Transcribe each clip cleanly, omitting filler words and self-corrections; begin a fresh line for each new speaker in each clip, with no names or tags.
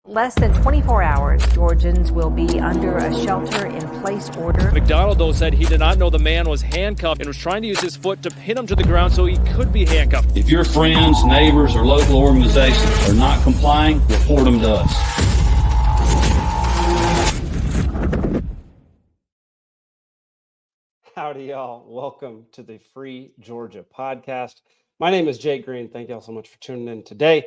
Less than 24 hours, Georgians will be under a shelter-in-place order.
McDonald, though, said he did not know the man was handcuffed and was trying to use his foot to pin him to the ground so he could be handcuffed.
If your friends, neighbors, or local organizations are not complying, report them to us.
Howdy, y'all. Welcome to the Free Georgia podcast. My name is Jake Green. Thank y'all so much for tuning in today.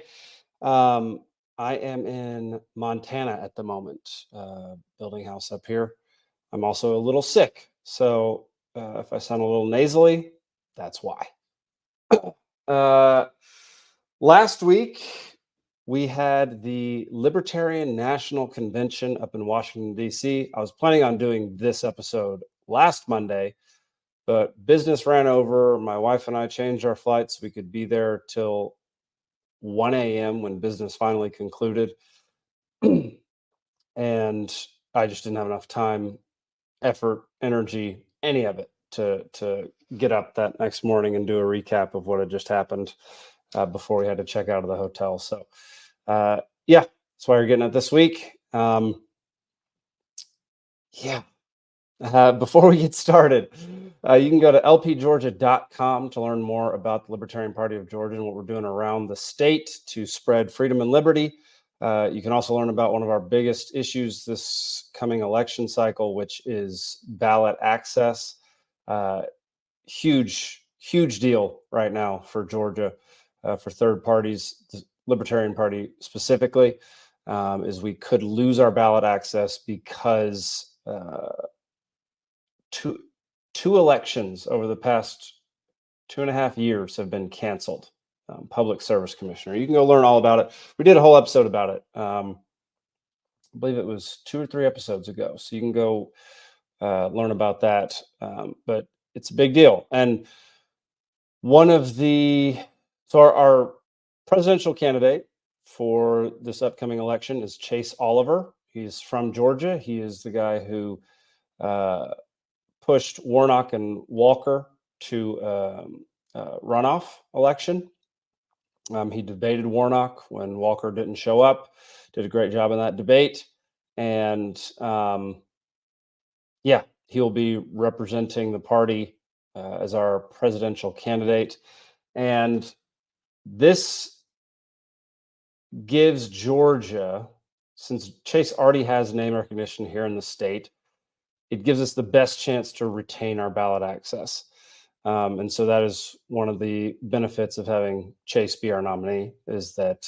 I am in Montana at the moment, building house up here. I'm also a little sick, so if I sound a little nasally, that's why. Last week, we had the Libertarian National Convention up in Washington, D.C. I was planning on doing this episode last Monday, but business ran over. My wife and I changed our flights. We could be there till 1 a.m. when business finally concluded. And I just didn't have enough time, effort, energy, any of it to get up that next morning and do a recap of what had just happened before we had to check out of the hotel. So yeah, that's why you're getting it this week. Before we get started, you can go to lpgeorgia.com to learn more about the Libertarian Party of Georgia and what we're doing around the state to spread freedom and liberty. You can also learn about one of our biggest issues this coming election cycle, which is ballot access. Huge deal right now for Georgia, for third parties, the Libertarian Party specifically, is we could lose our ballot access because two elections over the past 2.5 years have been canceled. Public Service Commissioner. You can go learn all about it. We did a whole episode about it. I believe it was 2 or 3 episodes ago. So you can go learn about that. But it's a big deal. And our presidential candidate for this upcoming election is Chase Oliver. He's from Georgia. He is the guy who pushed Warnock and Walker to runoff election. He debated Warnock when Walker didn't show up, did a great job in that debate. And he'll be representing the party as our presidential candidate. And this gives Georgia, since Chase already has name recognition here in the state, it gives us the best chance to retain our ballot access. And so that is one of the benefits of having Chase be our nominee, is that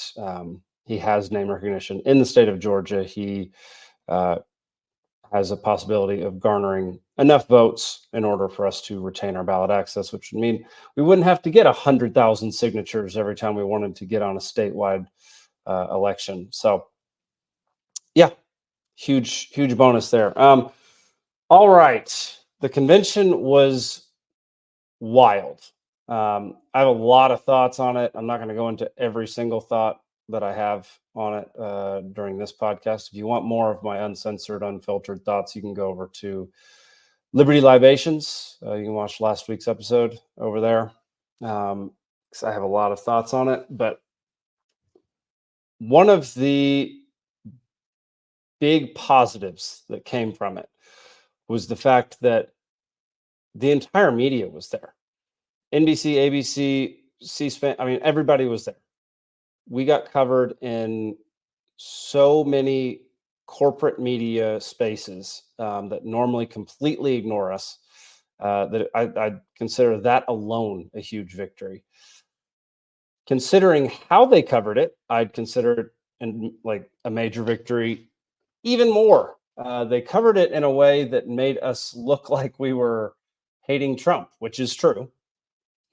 he has name recognition in the state of Georgia. He has a possibility of garnering enough votes in order for us to retain our ballot access, which would mean we wouldn't have to get 100,000 signatures every time we wanted to get on a statewide election. So yeah, huge bonus there. All right. The convention was wild. I have a lot of thoughts on it. I'm not going to go into every single thought that I have on it during this podcast. If you want more of my uncensored, unfiltered thoughts, you can go over to Liberty Libations. You can watch last week's episode over there, because I have a lot of thoughts on it. But one of the big positives that came from it was the fact that the entire media was there. NBC, ABC, C-SPAN, I mean, everybody was there. We got covered in so many corporate media spaces that normally completely ignore us, that I consider that alone a huge victory. Considering how they covered it, I'd consider it like a major victory even more. They covered it in a way that made us look like we were hating Trump, which is true.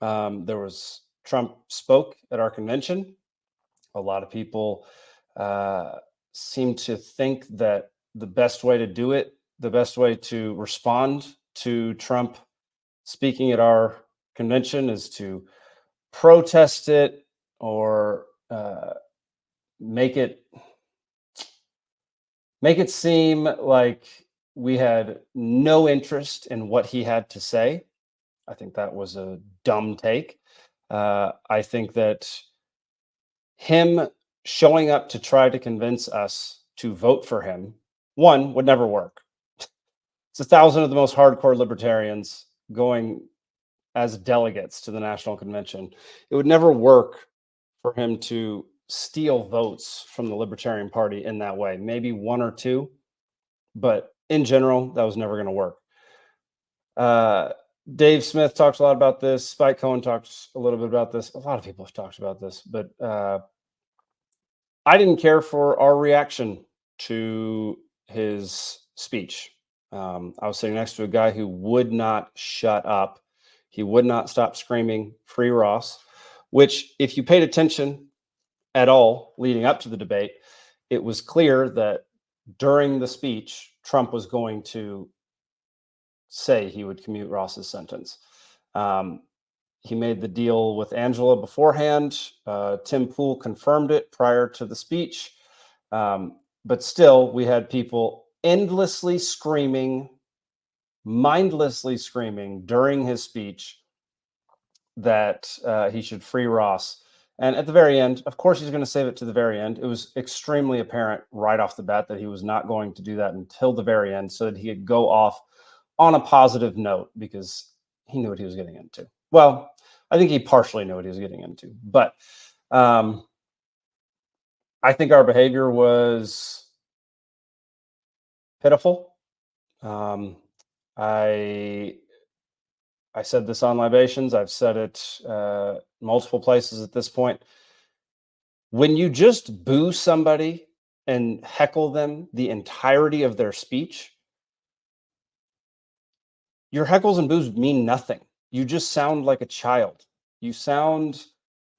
Trump spoke at our convention. A lot of people seem to think that the best way to do it, the best way to respond to Trump speaking at our convention, is to protest it or make it seem like we had no interest in what he had to say. I think that was a dumb take. I think that him showing up to try to convince us to vote for him, one, would never work. It's 1,000 of the most hardcore libertarians going as delegates to the national convention. It would never work for him to steal votes from the Libertarian Party in that way. Maybe one or two, but in general, that was never going to work. Dave Smith talks a lot about this. Spike Cohen talks a little bit about this. A lot of people have talked about this, but I didn't care for our reaction to his speech. I was sitting next to a guy who would not shut up. He would not stop screaming "Free Ross," which, if you paid attention at all leading up to the debate, it was clear that during the speech, Trump was going to say he would commute Ross's sentence. He made the deal with Angela beforehand. Tim Pool confirmed it prior to the speech. But still, we had people endlessly screaming, mindlessly screaming during his speech that he should free Ross. And at the very end, of course, he's going to save it to the very end. It was extremely apparent right off the bat that he was not going to do that until the very end so that he could go off on a positive note because he knew what he was getting into. Well, I think he partially knew what he was getting into, but I think our behavior was pitiful. I said this on Libations. I've said it multiple places at this point. When you just boo somebody and heckle them the entirety of their speech, your heckles and boos mean nothing. You just sound like a child. You sound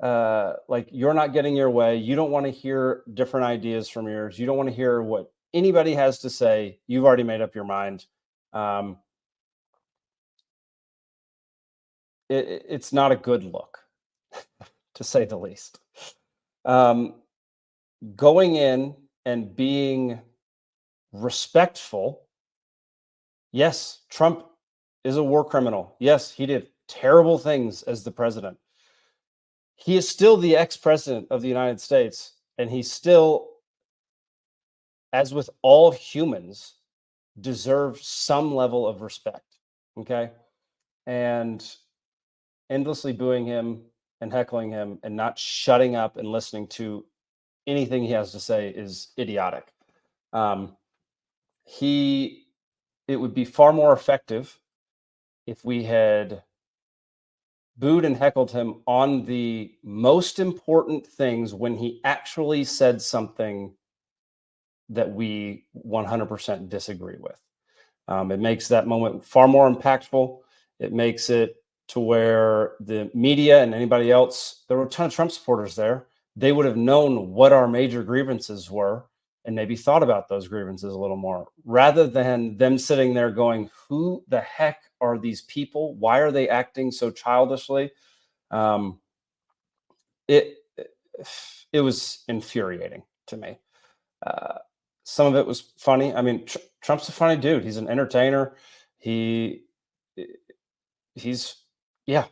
like you're not getting your way. You don't want to hear different ideas from yours. You don't want to hear what anybody has to say. You've already made up your mind. It's not a good look, to say the least. Going in and being respectful. Yes, Trump is a war criminal. Yes, he did terrible things as the president. He is still the ex-president of the United States, and he still, as with all humans, deserves some level of respect. Okay. And endlessly booing him and heckling him and not shutting up and listening to anything he has to say is idiotic. It would be far more effective if we had booed and heckled him on the most important things when he actually said something that we 100% disagree with. It makes that moment far more impactful. It makes it to where the media and anybody else, there were a ton of Trump supporters there. They would have known what our major grievances were and maybe thought about those grievances a little more rather than them sitting there going, who the heck are these people? Why are they acting so childishly? It was infuriating to me. Some of it was funny. I mean, Trump's a funny dude. He's an entertainer. He's yeah.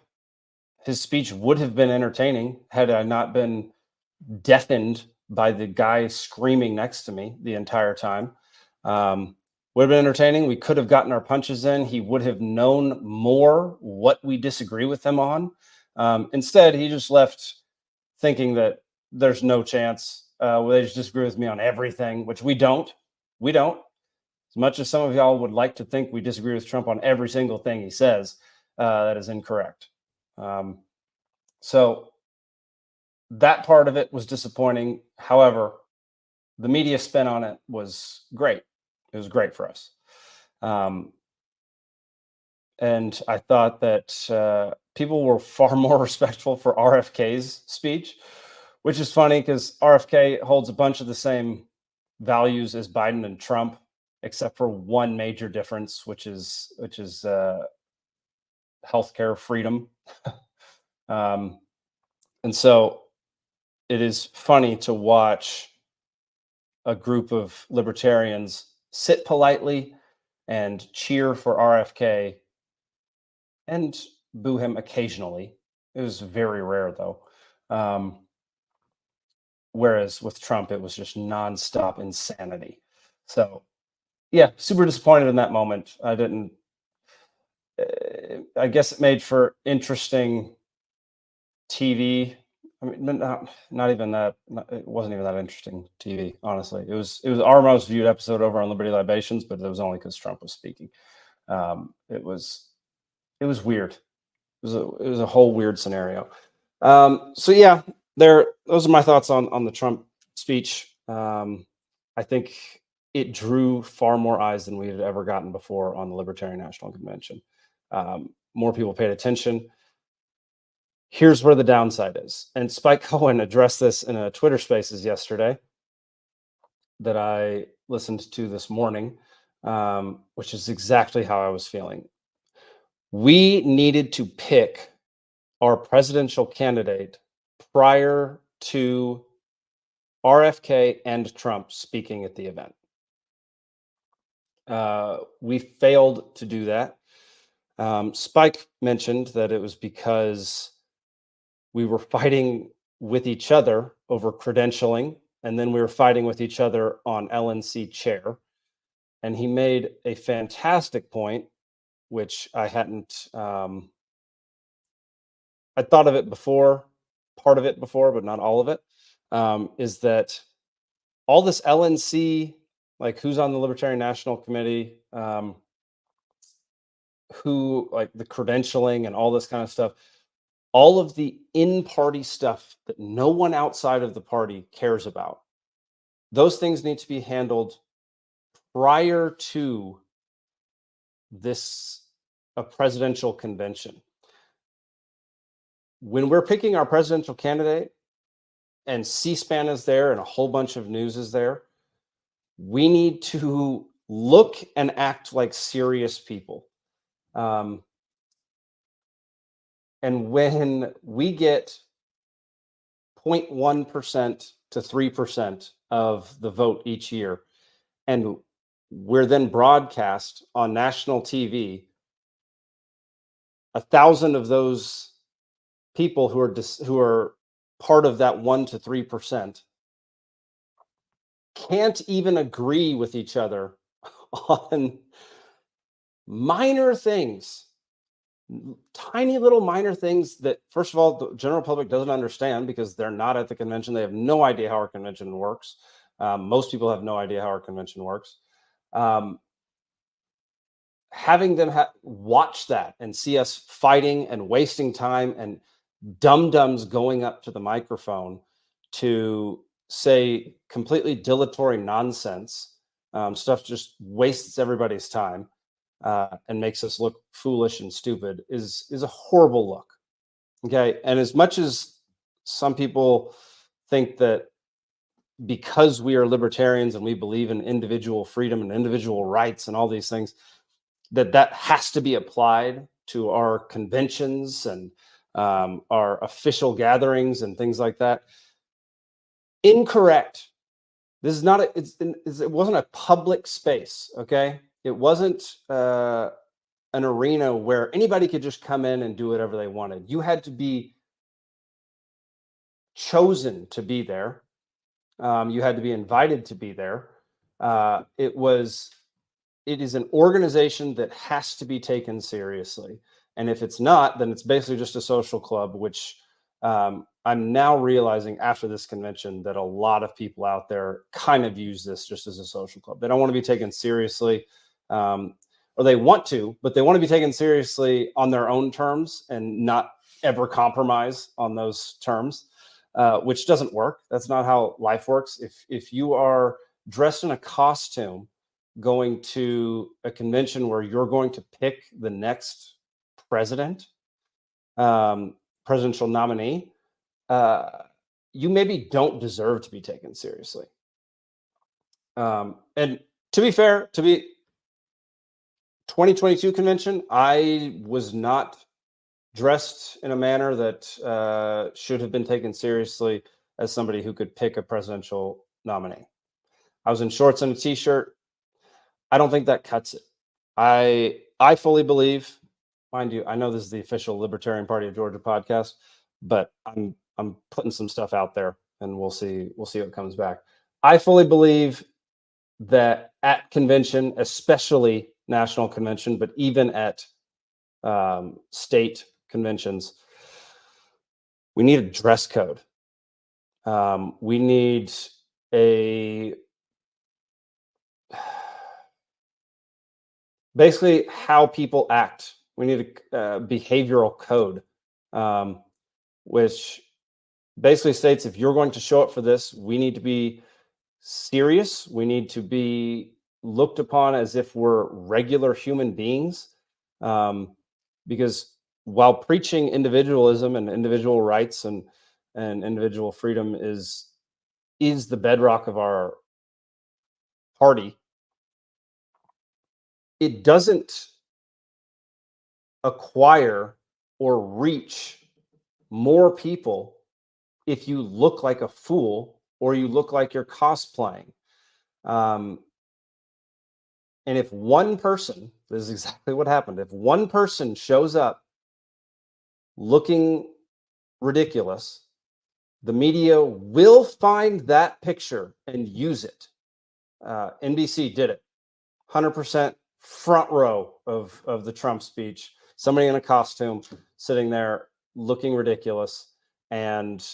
His speech would have been entertaining had I not been deafened by the guy screaming next to me the entire time. Would have been entertaining. We could have gotten our punches in. He would have known more what we disagree with him on. Instead, he just left thinking that there's no chance. They just disagree with me on everything, which we don't. We don't. As much as some of y'all would like to think we disagree with Trump on every single thing he says, that is incorrect. So that part of it was disappointing. However, the media spin on it was great. It was great for us. And I thought that people were far more respectful for RFK's speech, which is funny because RFK holds a bunch of the same values as Biden and Trump, except for one major difference, which is healthcare freedom. And so it is funny to watch a group of libertarians sit politely and cheer for RFK and boo him occasionally. It was very rare, though. whereas with Trump, it was just nonstop insanity. So, yeah, super disappointed in that moment. I didn't. I guess it made for interesting TV. I mean, not even that. It wasn't even that interesting TV. Honestly, it was our most viewed episode over on Liberty Libations, but it was only because Trump was speaking. It was weird. It was a whole weird scenario. So yeah, those are my thoughts on the Trump speech. I think it drew far more eyes than we had ever gotten before on the Libertarian National Convention. More people paid attention. Here's where the downside is. And Spike Cohen addressed this in a Twitter Spaces yesterday that I listened to this morning, which is exactly how I was feeling. We needed to pick our presidential candidate prior to RFK and Trump speaking at the event. We failed to do that. Spike mentioned that it was because we were fighting with each other over credentialing, and then we were fighting with each other on LNC chair. And he made a fantastic point, which I hadn't. I thought of it before, part of it before, but not all of it. Is that all this LNC, like who's on the Libertarian National Committee, who like the credentialing and all this kind of stuff, all of the in-party stuff that no one outside of the party cares about, those things need to be handled prior to a presidential convention. When we're picking our presidential candidate and C-SPAN is there and a whole bunch of news is there, we need to look and act like serious people. And when we get 0.1% to 3% of the vote each year, and we're then broadcast on national TV, 1,000 of those people who are part of that 1 to 3% can't even agree with each other on minor things, tiny little minor things that, first of all, the general public doesn't understand because they're not at the convention. They have no idea how our convention works. Most people have no idea how our convention works. Having them watch that and see us fighting and wasting time and dum-dums going up to the microphone to say completely dilatory nonsense, stuff just wastes everybody's time and makes us look foolish and stupid is a horrible look. Okay. And as much as some people think that because we are libertarians and we believe in individual freedom and individual rights and all these things, that has to be applied to our conventions and our official gatherings and things like that. Incorrect. This is not it wasn't a public space. Okay. It wasn't an arena where anybody could just come in and do whatever they wanted. You had to be chosen to be there. You had to be invited to be there. It is an organization that has to be taken seriously. And if it's not, then it's basically just a social club, which I'm now realizing after this convention that a lot of people out there kind of use this just as a social club. They don't want to be taken seriously, or they want to, but they want to be taken seriously on their own terms and not ever compromise on those terms, which doesn't work. That's not how life works. If you are dressed in a costume going to a convention where you're going to pick the next president, presidential nominee, you maybe don't deserve to be taken seriously. And to be fair, to be 2022 convention, I was not dressed in a manner that should have been taken seriously as somebody who could pick a presidential nominee. I was in shorts and a t-shirt. I don't think that cuts it. I fully believe, mind you, I know this is the official Libertarian Party of Georgia podcast, but I'm putting some stuff out there. and we'll see what comes back. I fully believe that at convention, especially national convention, but even at state conventions, we need a dress code. We need basically how people act. We need a behavioral code, which basically states if you're going to show up for this, we need to be serious. We need to be looked upon as if we're regular human beings. Because while preaching individualism and individual rights and individual freedom is the bedrock of our party, it doesn't acquire or reach more people if you look like a fool or you look like you're cosplaying. And if one person, this is exactly what happened, if one person shows up looking ridiculous, the media will find that picture and use it. NBC did it. 100% front row of the Trump speech. Somebody in a costume sitting there looking ridiculous, and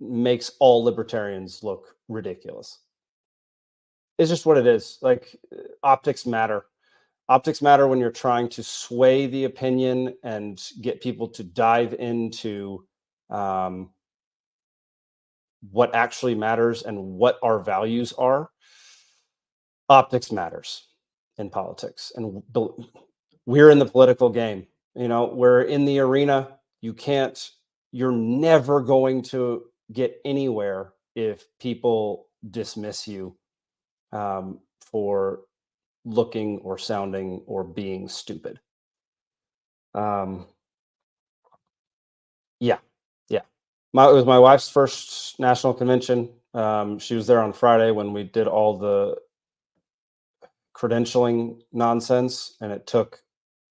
makes all libertarians look ridiculous. It's just what it is. Like, optics matter. Optics matter when you're trying to sway the opinion and get people to dive into what actually matters and what our values are. Optics matters in politics, and we're in the political game. We're in the arena. You're never going to get anywhere if people dismiss you for looking or sounding or being stupid. Yeah. It was my wife's first national convention. She was there on Friday when we did all the credentialing nonsense, and it took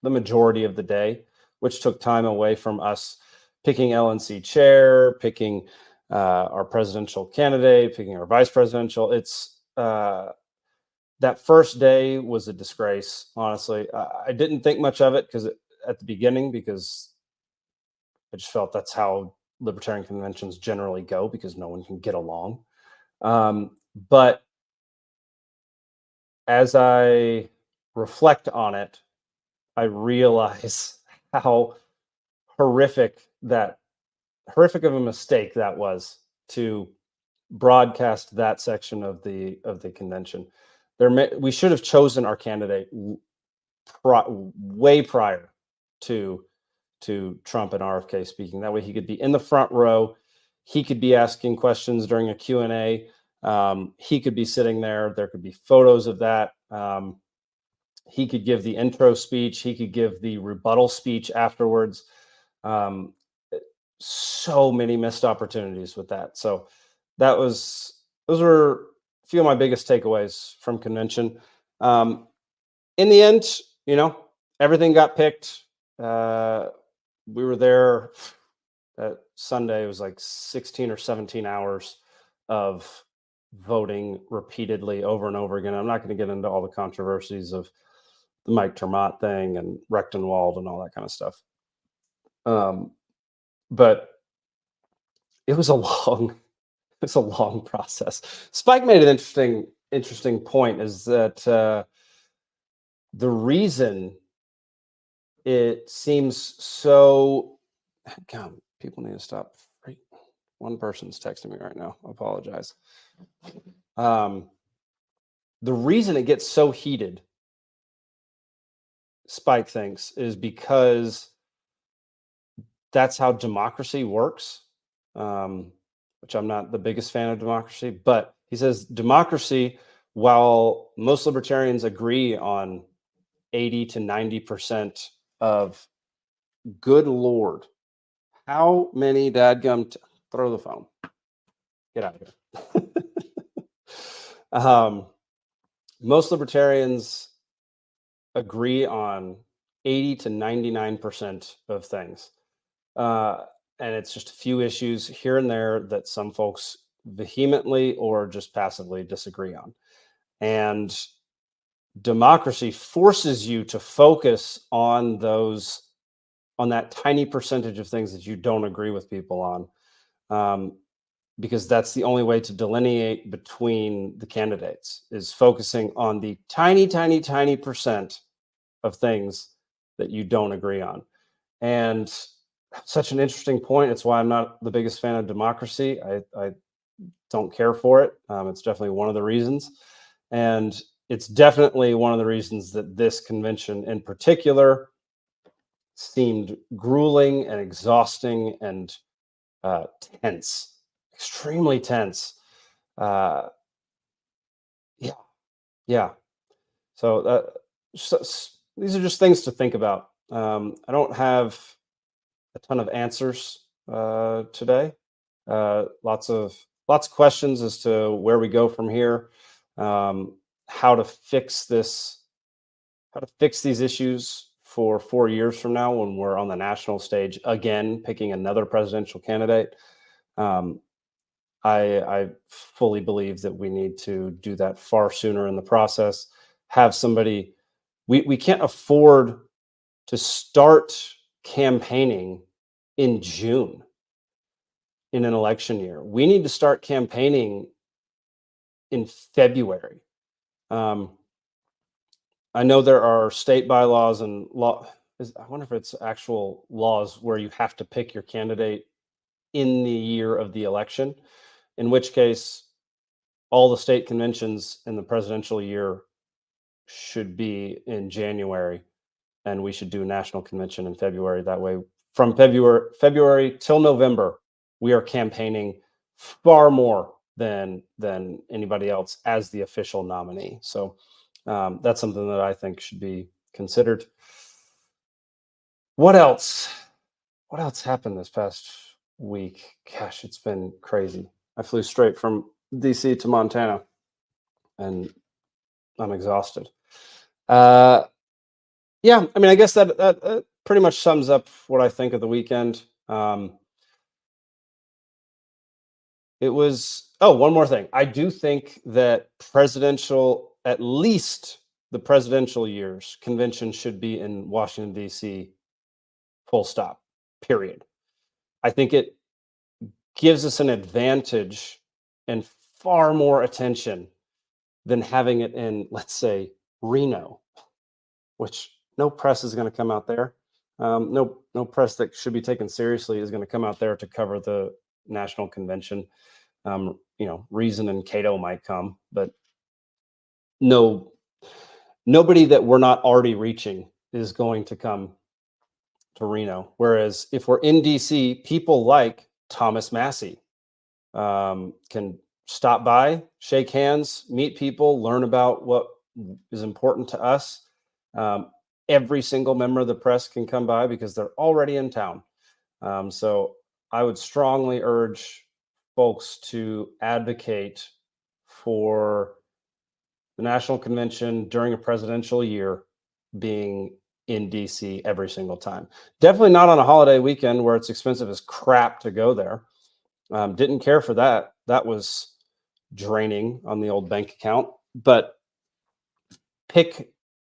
the majority of the day, which took time away from us picking LNC chair, picking our presidential candidate, picking our vice presidential. It's that first day was a disgrace, honestly. I didn't think much of it at the beginning, because I just felt that's how libertarian conventions generally go, because no one can get along. But as I reflect on it, I realize how horrific of a mistake that was to broadcast that section of the convention. We should have chosen our candidate way prior to Trump and RFK speaking. That way he could be in the front row. He could be asking questions during a Q&A. He could be sitting there. There could be photos of that. He could give the intro speech. He could give the rebuttal speech afterwards. So many missed opportunities with that. So those were a few of my biggest takeaways from convention. In the end, everything got picked. We were there Sunday. It was like 16 or 17 hours of voting repeatedly over and over again. I'm not going to get into all the controversies of the Mike Termott thing and Rechtenwald and all that kind of stuff. But it was a long process. Spike made an interesting point, is that the reason it seems so, God, people need to stop. One person's texting me right now. I apologize. The reason it gets so heated, Spike thinks, is because that's how democracy works, which I'm not the biggest fan of democracy. But he says democracy, while most libertarians agree on 80 to 90% of, good Lord, how many dadgum, throw the phone, get out of here. Most libertarians agree on 80 to 99% of things. and it's just a few issues here and there that some folks vehemently or just passively disagree on. And democracy forces you to focus on that tiny percentage of things that you don't agree with people on, because that's the only way to delineate between the candidates, is focusing on the tiny, tiny, tiny percent of things that you don't agree on. And such an interesting point. It's why I'm not the biggest fan of democracy. I don't care for it. It's definitely one of the reasons. And it's definitely one of the reasons that this convention in particular seemed grueling and exhausting and tense, extremely tense. Yeah. So, these are just things to think about. I don't have a ton of answers today. Lots of questions as to where we go from here, how to fix this, how to fix these issues for 4 years from now when we're on the national stage again, picking another presidential candidate. I fully believe that we need to do that far sooner in the process. Have somebody, we can't afford to start campaigning in June in an election year. We need to start campaigning in February. I know there are state bylaws and law. I wonder if it's actual laws where you have to pick your candidate in the year of the election, in which case all the state conventions in the presidential year should be in January, and we should do a national convention in February. That way, from February till November, we are campaigning far more than anybody else as the official nominee. So that's something that I think should be considered. What else? What else happened this past week? Gosh, it's been crazy. I flew straight from DC to Montana, and I'm exhausted. Yeah, I mean, I guess that pretty much sums up what I think of the weekend. It was, one more thing. I do think that at least the presidential years, convention should be in Washington, D.C., full stop, period. I think it gives us an advantage and far more attention than having it in, let's say, Reno, which no press is going to come out there. No press that should be taken seriously is going to come out there to cover the national convention. Reason and Cato might come, but nobody that we're not already reaching is going to come to Reno. Whereas if we're in DC, people like Thomas Massey can stop by, shake hands, meet people, learn about what is important to us. Every single member of the press can come by because they're already in town. So I would strongly urge folks to advocate for the national convention during a presidential year being in DC every single time. Definitely not on a holiday weekend where it's expensive as crap to go there. Didn't care for that. That was draining on the old bank account. But pick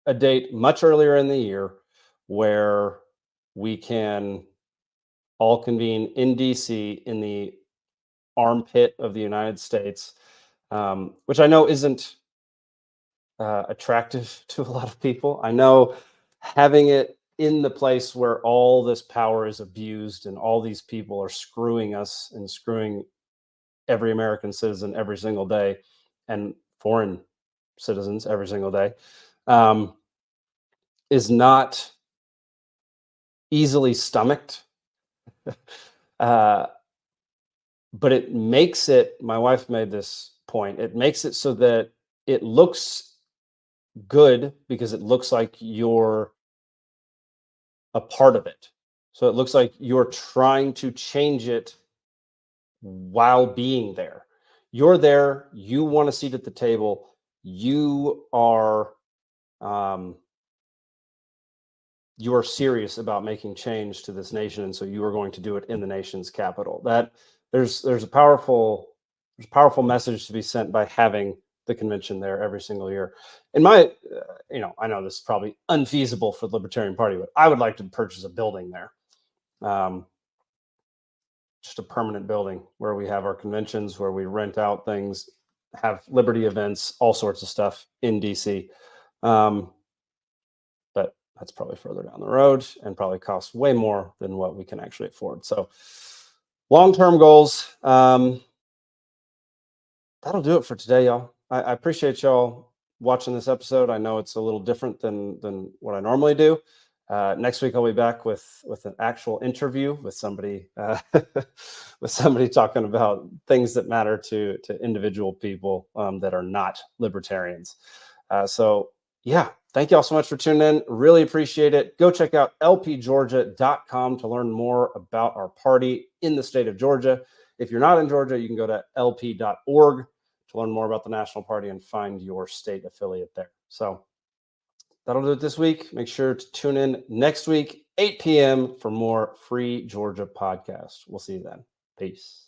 a date much earlier in the year where we can all convene in DC, in the armpit of the United States, which I know isn't attractive to a lot of people. I know having it in the place where all this power is abused and all these people are screwing us and screwing every American citizen every single day, and foreign citizens every single day, is not easily stomached. But it makes it, my wife made this point, it makes it so that it looks good because it looks like you're a part of it. So it looks like you're trying to change it while being there. You're there, you want a seat at the table, you are you are serious about making change to this nation, and so you are going to do it in the nation's capital. That there's a powerful message to be sent by having the convention there every single year. In my, I know this is probably unfeasible for the Libertarian Party, but I would like to purchase a building there, just a permanent building where we have our conventions, where we rent out things, have Liberty events, all sorts of stuff in DC. But that's probably further down the road and probably costs way more than what we can actually afford. So long-term goals. That'll do it for today, y'all. I appreciate y'all watching this episode. I know it's a little different than what I normally do. Next week I'll be back with an actual interview with somebody with somebody talking about things that matter to individual people that are not libertarians. So yeah, thank you all so much for tuning in. Really appreciate it. Go check out lpgeorgia.com to learn more about our party in the state of Georgia. If you're not in Georgia, you can go to lp.org to learn more about the National Party and find your state affiliate there. So that'll do it this week. Make sure to tune in next week, 8 p.m. for more Free Georgia podcast. We'll see you then. Peace.